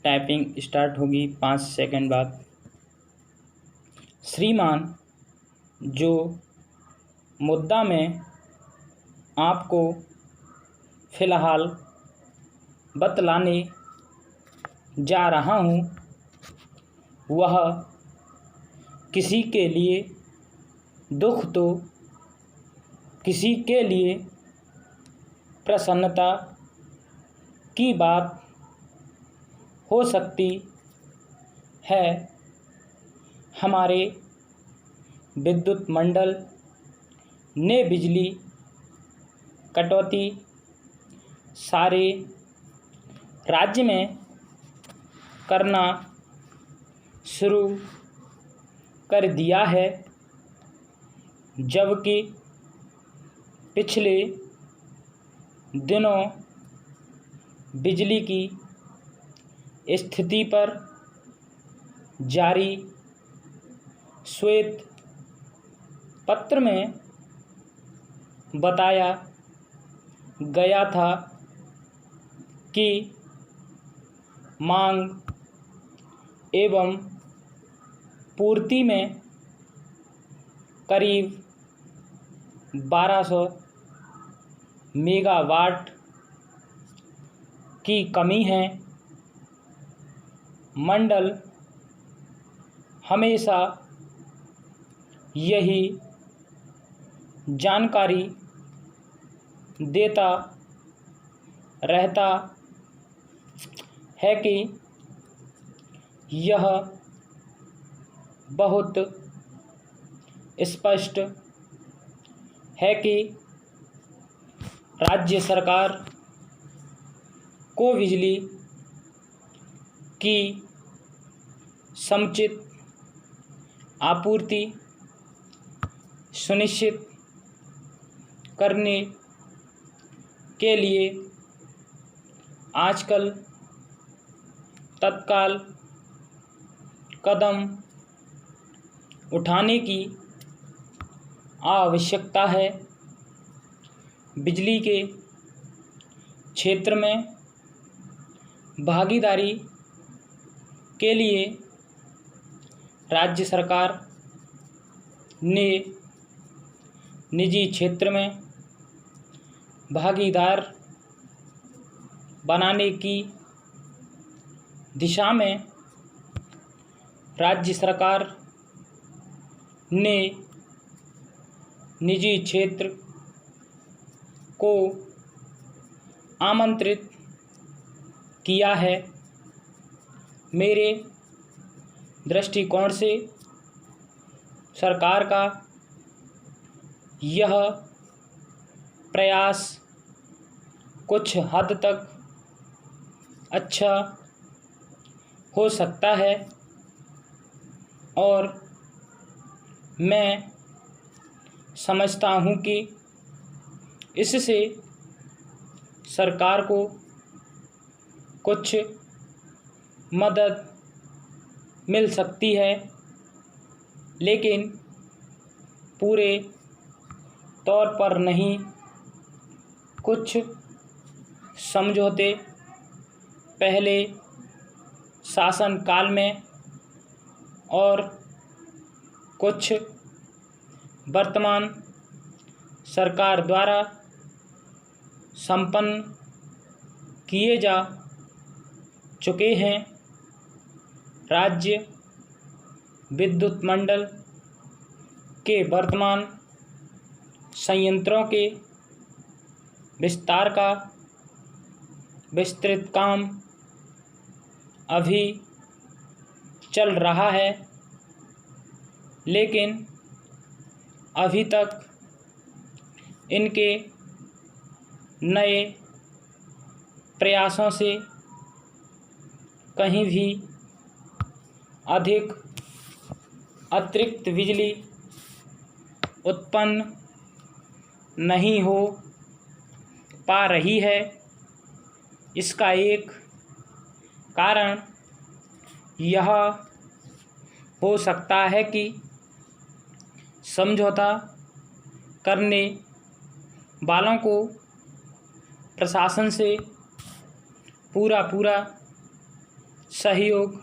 Typing start होगी 5 second बाद। श्रीमान, जो मुद्दा मैं आपको फ़िलहाल बतलाने जा रहा हूँ वह किसी के लिए दुख तो किसी के लिए प्रसन्नता की बात हो सकती है। हमारे विद्युत मंडल ने बिजली कटौती सारे राज्य में करना शुरू कर दिया है, जबकि पिछले दिनों बिजली की स्थिति पर जारी श्वेत पत्र में बताया गया था कि मांग एवं पूर्ति में करीब 1200 मेगावाट की कमी है। मंडल हमेशा यही जानकारी देता रहता है कि यह बहुत स्पष्ट है कि राज्य सरकार को बिजली की समुचित आपूर्ति सुनिश्चित करने के लिए आजकल तत्काल कदम उठाने की आवश्यकता है। बिजली के क्षेत्र में भागीदारी के लिए राज्य सरकार ने निजी क्षेत्र में भागीदार बनाने की दिशा में राज्य सरकार ने निजी क्षेत्र को आमंत्रित किया है। मेरे दृष्टिकोण से सरकार का यह प्रयास कुछ हद तक अच्छा हो सकता है और मैं समझता हूँ कि इससे सरकार को कुछ मदद मिल सकती है, लेकिन पूरे तौर पर नहीं। कुछ समझौते पहले शासनकाल में और कुछ वर्तमान सरकार द्वारा संपन्न किए जा चुके हैं। राज्य विद्युत मंडल के वर्तमान संयंत्रों के विस्तार का विस्तृत काम अभी चल रहा है, लेकिन अभी तक इनके नए प्रयासों से कहीं भी अधिक अतिरिक्त बिजली उत्पन्न नहीं हो पा रही है। इसका एक कारण यह हो सकता है कि समझौता करने वालों को प्रशासन से पूरा सहयोग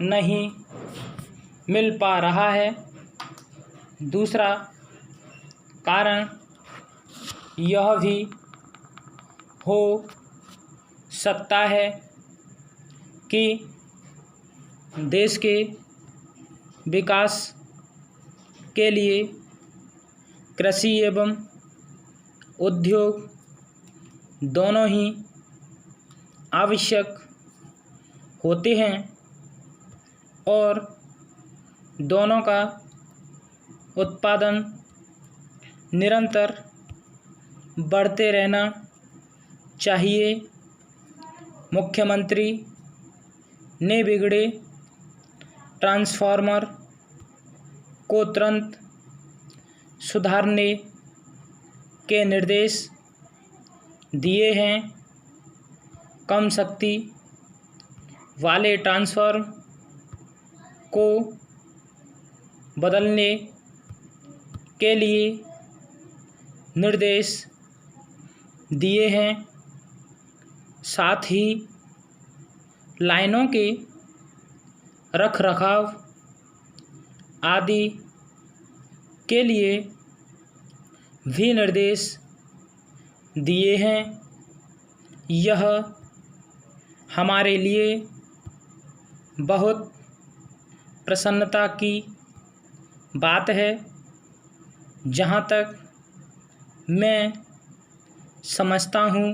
नहीं मिल पा रहा है। दूसरा कारण यह भी हो सकता है कि देश के विकास के लिए कृषि एवं उद्योग दोनों ही आवश्यक होते हैं और दोनों का उत्पादन निरंतर बढ़ते रहना चाहिए। मुख्यमंत्री ने बिगड़े ट्रांसफार्मर को तुरंत सुधारने के निर्देश दिए हैं। कम शक्ति वाले ट्रांसफार्मर को बदलने के लिए निर्देश दिए हैं। साथ ही लाइनों के रखरखाव आदि के लिए भी निर्देश दिए हैं। यह हमारे लिए बहुत प्रसन्नता की बात है। जहाँ तक मैं समझता हूँ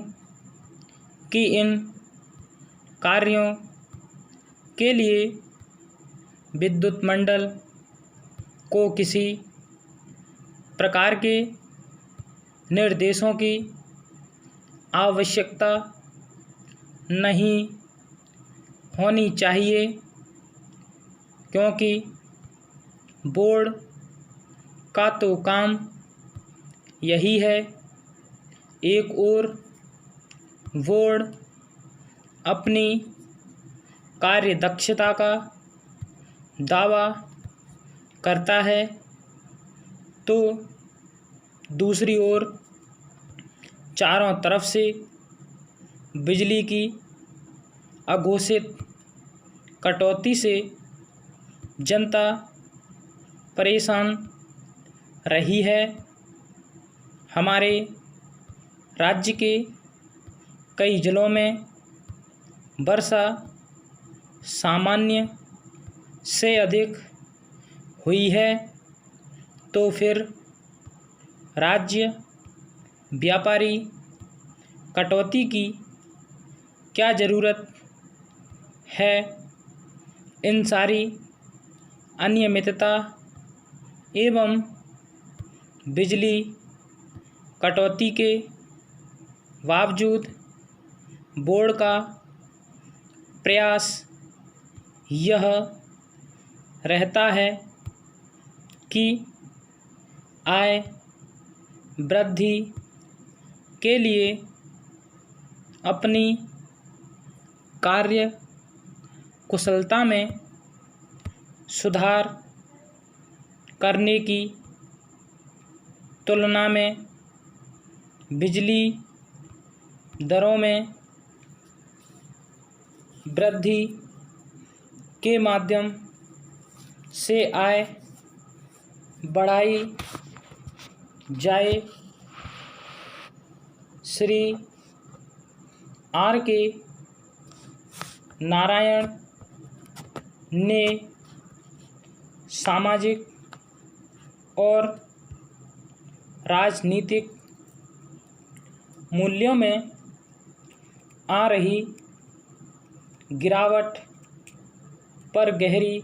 कि इन कार्यों के लिए विद्युत मंडल को किसी प्रकार के निर्देशों की आवश्यकता नहीं होनी चाहिए, क्योंकि बोर्ड का तो काम यही है। एक ओर बोर्ड अपनी कार्यदक्षता का दावा करता है, तो दूसरी ओर चारों तरफ से बिजली की अघोषित कटौती से जनता परेशान रही है। हमारे राज्य के कई जिलों में वर्षा सामान्य से अधिक हुई है, तो फिर राज्य व्यापारी कटौती की क्या ज़रूरत है। इन सारी अनियमितता एवं बिजली कटौती के बावजूद बोर्ड का प्रयास यह रहता है कि आय वृद्धि के लिए अपनी कार्य कुशलता में सुधार करने की तुलना में बिजली दरों में वृद्धि के माध्यम से आय बढ़ाई जाए। श्री R.K. नारायण ने सामाजिक और राजनीतिक मूल्यों में आ रही गिरावट पर गहरी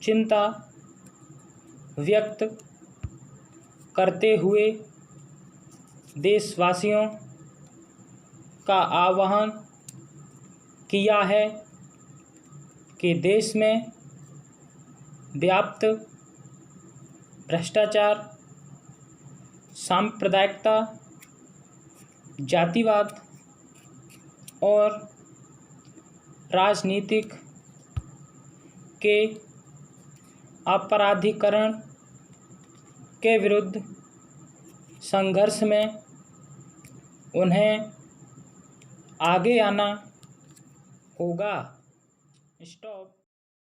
चिंता व्यक्त करते हुए देशवासियों का आह्वान किया है कि देश में व्याप्त भ्रष्टाचार, सांप्रदायिकता, जातिवाद और राजनीतिक के अपराधीकरण के विरुद्ध संघर्ष में उन्हें आगे आना होगा। स्टॉप।